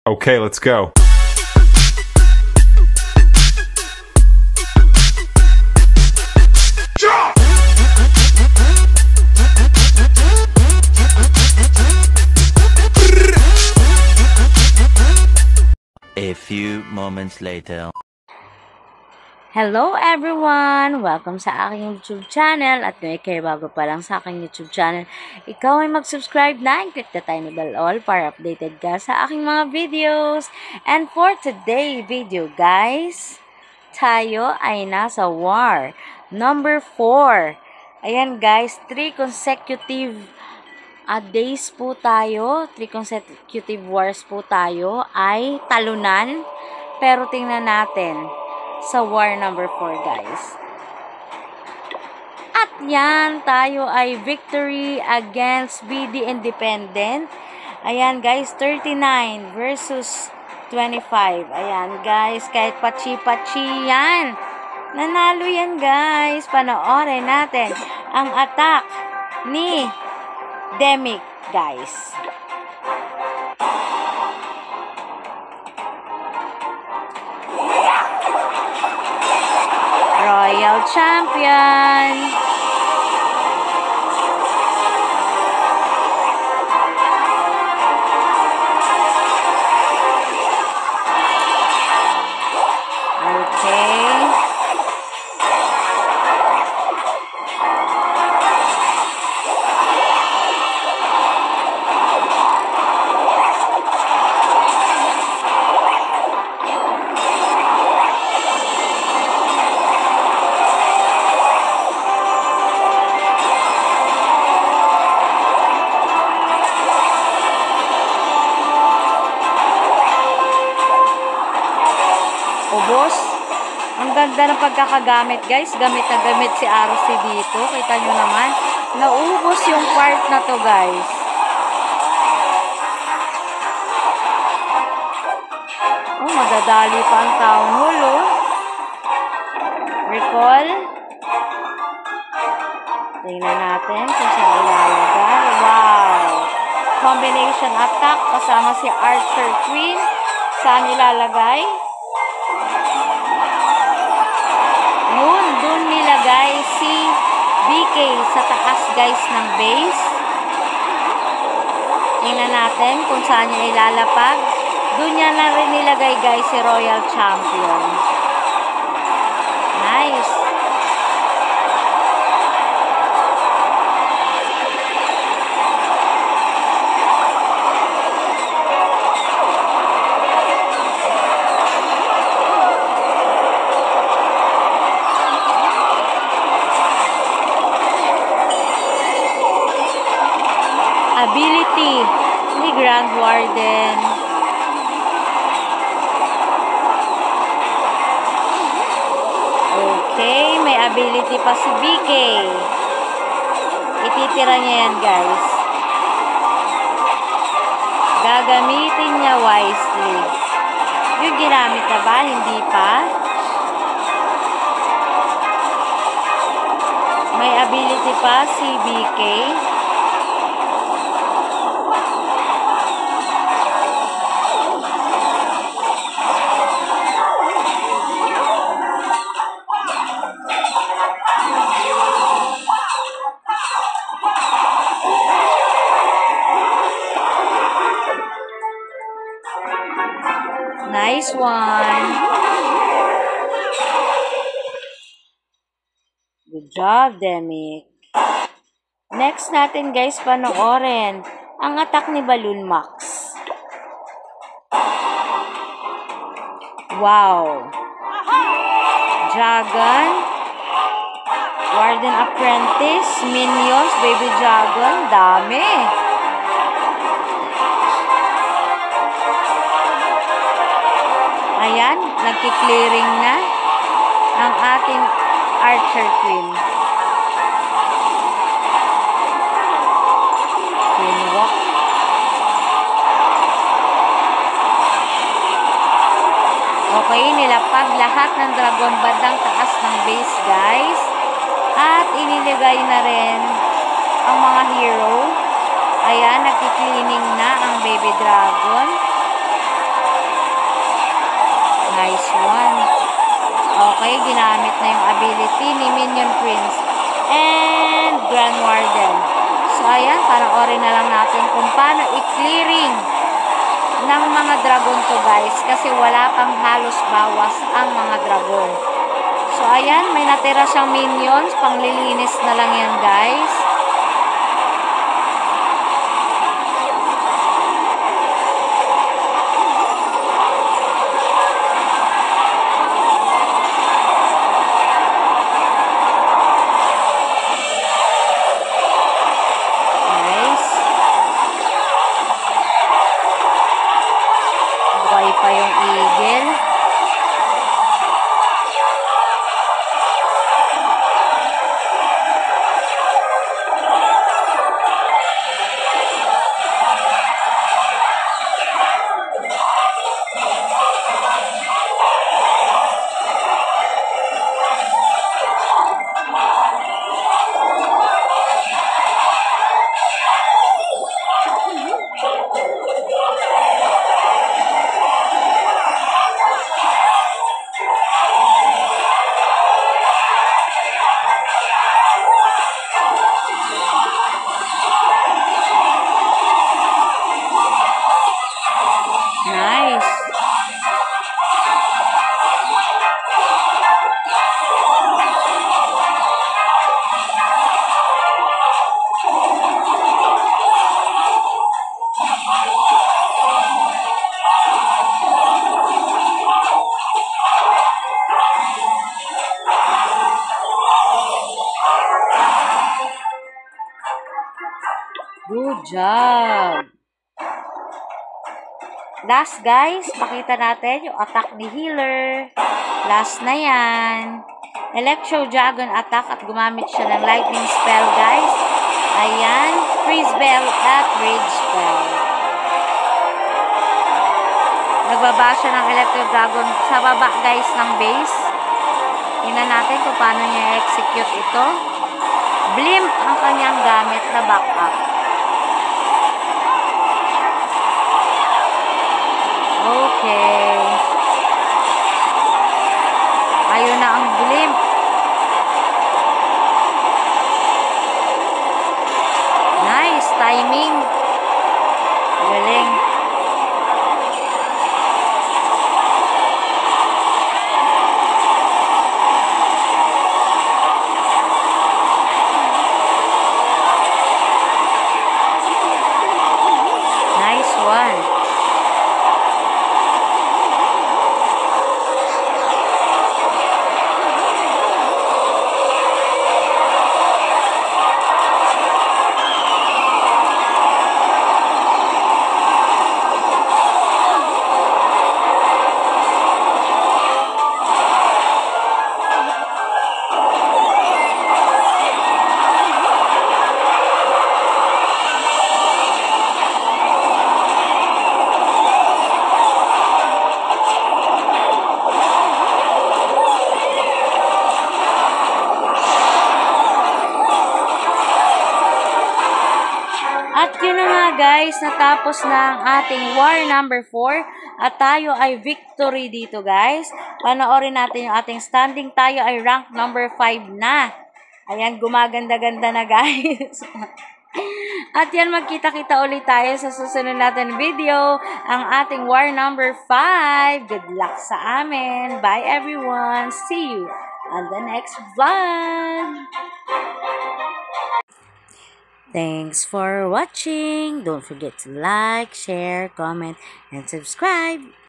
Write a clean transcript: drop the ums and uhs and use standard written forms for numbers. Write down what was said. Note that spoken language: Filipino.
Okay, let's go. A few moments later. Hello everyone! Welcome sa aking YouTube channel at kung kayo bago pa lang sa aking YouTube channel, ikaw ay mag-subscribe na and click the tiny bell all para updated ka sa aking mga videos. And for today video guys, tayo ay nasa war number 4. Ayan guys, 3 consecutive days po tayo, 3 consecutive wars po tayo ay talunan. Pero tingnan natin sa war number 4 guys. At yan, tayo ay victory against BD Independent. Ayan guys, 39 versus 25. Ayan guys, kahit pachi-pachi yan. Nanalo yan guys. Panoorin natin ang attack ni Demic guys. Royal Champion. Okay. Ubos. Ang ganda ng pagkakagamit guys. Gamit na gamit si RC dito. Kita nyo naman. Naubos yung part na to guys. Oh, madadali pa ang town hall oh. Recall. Tingnan natin kung saan ilalagay. Wow. Combination attack kasama si Archer Queen. Saan ilalagay? Doon nilagay si BK sa taas guys ng base. Tingnan natin kung saan niya ilalapag. Doon niya na rin nilagay guys si Royal Champion. Nice. Ability ni Grand Warden. Okay, may ability pa si BK. Ititira niya yan guys. Gagamitin niya wisely. Yung ginamit na ba? Hindi pa. May ability pa si BK. Nice one. Good job, Demic. Next natin guys, panoorin ang attack ni Balloon Max. Wow. Dragon. Warden Apprentice. Minions. Baby Dragon. Dami. Ayan, nagki-clearing na ang ating Archer Queen. Queen walk. Okay, nilapag lahat ng dragon bandang taas ng base guys. At inilagay na rin ang mga hero. Ayan, nagki-cleaning na ang baby dragon. one. Okay, ginamit na yung ability ni Minion Prince and Grand Warden. So, ayan, panoorin na lang natin kung paano i-clearing ng mga dragon to, guys. Kasi wala pang halos bawas ang mga dragon. So, ayan, may natira siyang minions. Panglilinis na lang yan, guys. Buhay pa yung eagle. Nice. Good job. Last, guys, pakita natin yung attack ni healer. Last na yan. Electro Dragon attack at gumamit siya ng lightning spell, guys. Ayan, freeze bell at rage spell. Nagbaba siya ng Electro Dragon sa baba, guys, ng base. Tingnan natin kung paano niya execute ito. Blimp ang kanyang gamit na backup. Okay. Ayun na ang blimp. Nice timing. Galing. Nice one. At yun na nga, guys, natapos na ang ating war number 4 at tayo ay victory dito, guys. Panoorin natin yung ating standing. Tayo ay rank number 5 na. Ayan, gumaganda-ganda na, guys. At yan, magkita-kita ulit tayo sa susunod natin video, ang ating war number 5. Good luck sa amin. Bye, everyone. See you on the next vlog. Thanks for watching. Don't forget to like, share, comment, and subscribe.